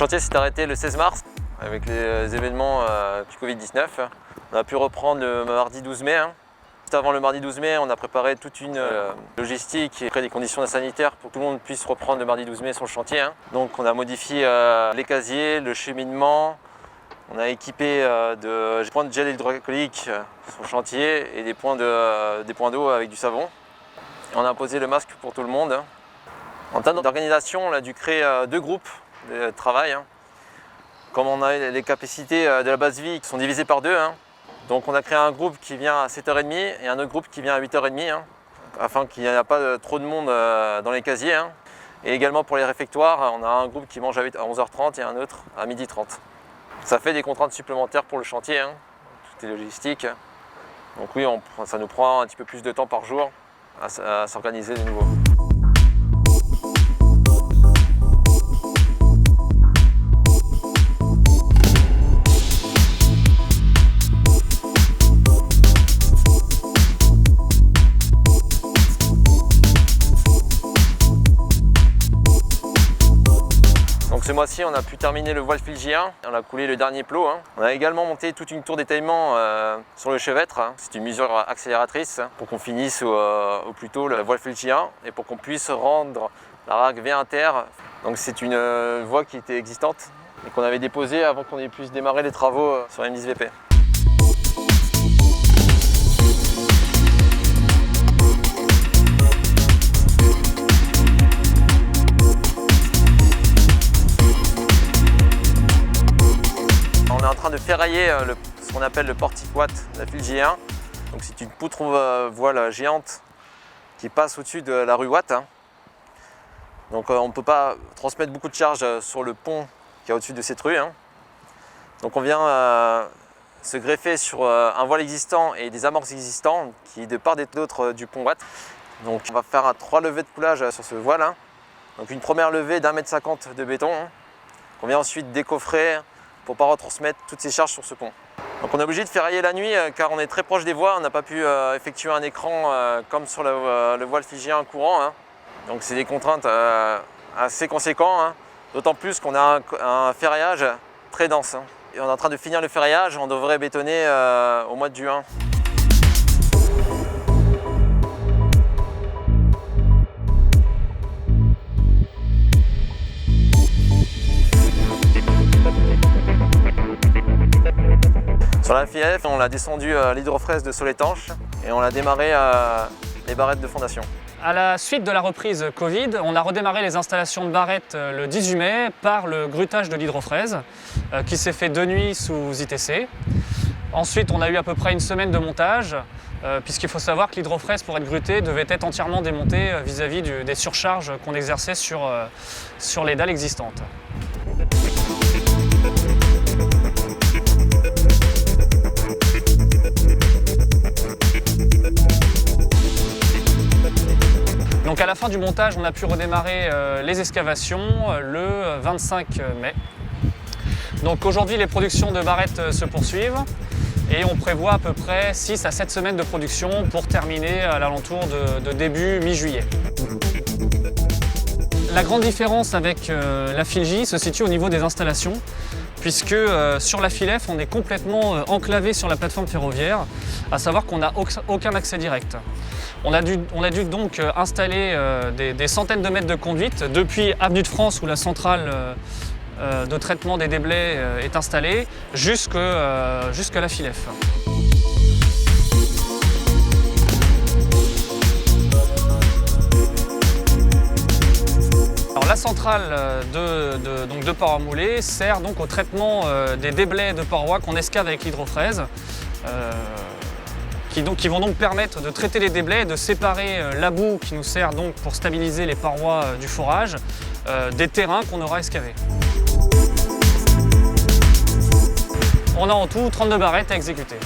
chantier s'est arrêté le 16 mars avec les événements du Covid-19. On a pu reprendre le mardi 12 mai. Juste avant le mardi 12 mai, on a préparé toute une logistique et créé des conditions sanitaires pour que tout le monde puisse reprendre le mardi 12 mai sur le chantier. Donc on a modifié les casiers, le cheminement. On a équipé des points de gel hydroalcoolique sur le chantier et des points d'eau avec du savon. Et on a posé le masque pour tout le monde. En termes d'organisation, on a dû créer 2 groupes de travail. Comme on a les capacités de la base vie qui sont divisées par 2, donc on a créé un groupe qui vient à 7h30 et un autre groupe qui vient à 8h30, afin qu'il n'y ait pas trop de monde dans les casiers. Et également pour les réfectoires, on a un groupe qui mange à 11h30 et un autre à 12h30. Ça fait des contraintes supplémentaires pour le chantier, tout est logistique. Donc oui, ça nous prend un petit peu plus de temps par jour à s'organiser de nouveau. Donc ce mois-ci, on a pu terminer le voile filgien, on a coulé le dernier plot. On a également monté toute une tour d'étaillement sur le chevêtre. C'est une mesure accélératrice pour qu'on finisse au plus tôt le voile filgien et pour qu'on puisse rendre la raque V inter. Donc c'est une voie qui était existante et qu'on avait déposée avant qu'on puisse démarrer les travaux sur M10 VP. On est en train de ferrailler ce qu'on appelle le portique watt de la Filgien. Donc c'est une poutre voile géante qui passe au-dessus de la rue Watt. Donc on ne peut pas transmettre beaucoup de charge sur le pont qui est au-dessus de cette rue. Donc on vient se greffer sur un voile existant et des amorces existants qui de part et d'autre du pont Watt. Donc on va faire 3 levées de coulage sur ce voile. Donc une première levée d'1,50 m de béton qu'on vient ensuite décoffrer pour ne pas retransmettre toutes ces charges sur ce pont. Donc on est obligé de ferrailler la nuit car on est très proche des voies, on n'a pas pu effectuer un écran comme sur le voile filgien courant. Donc c'est des contraintes assez conséquentes, d'autant plus qu'on a un ferraillage très dense. Et on est en train de finir le ferraillage, on devrait bétonner au mois de juin. Sur la FIF, on l'a descendu à l'hydrofraise de Solétanche et on a démarré les barrettes de fondation. À la suite de la reprise Covid, on a redémarré les installations de barrettes le 18 mai par le grutage de l'hydrofraise qui s'est fait de nuit sous ITC. Ensuite, on a eu à peu près une semaine de montage puisqu'il faut savoir que l'hydrofraise, pour être grutée, devait être entièrement démontée vis-à-vis des surcharges qu'on exerçait sur les dalles existantes. Donc à la fin du montage, on a pu redémarrer les excavations le 25 mai. Donc aujourd'hui, les productions de barrettes se poursuivent et on prévoit à peu près 6 à 7 semaines de production pour terminer à l'alentour de début mi-juillet. La grande différence avec la Filgi se situe au niveau des installations, puisque sur la FILEF, on est complètement enclavé sur la plateforme ferroviaire, à savoir qu'on n'a aucun accès direct. On a dû donc installer des centaines de mètres de conduite depuis Avenue de France, où la centrale de traitement des déblais est installée, jusqu'à la FILEF. Alors, la centrale de parois moulées sert donc au traitement des déblais de parois qu'on escave avec l'hydrofraise, qui vont donc permettre de traiter les déblais, de séparer la boue qui nous sert donc pour stabiliser les parois du forage des terrains qu'on aura excavés. On a en tout 32 barrettes à exécuter.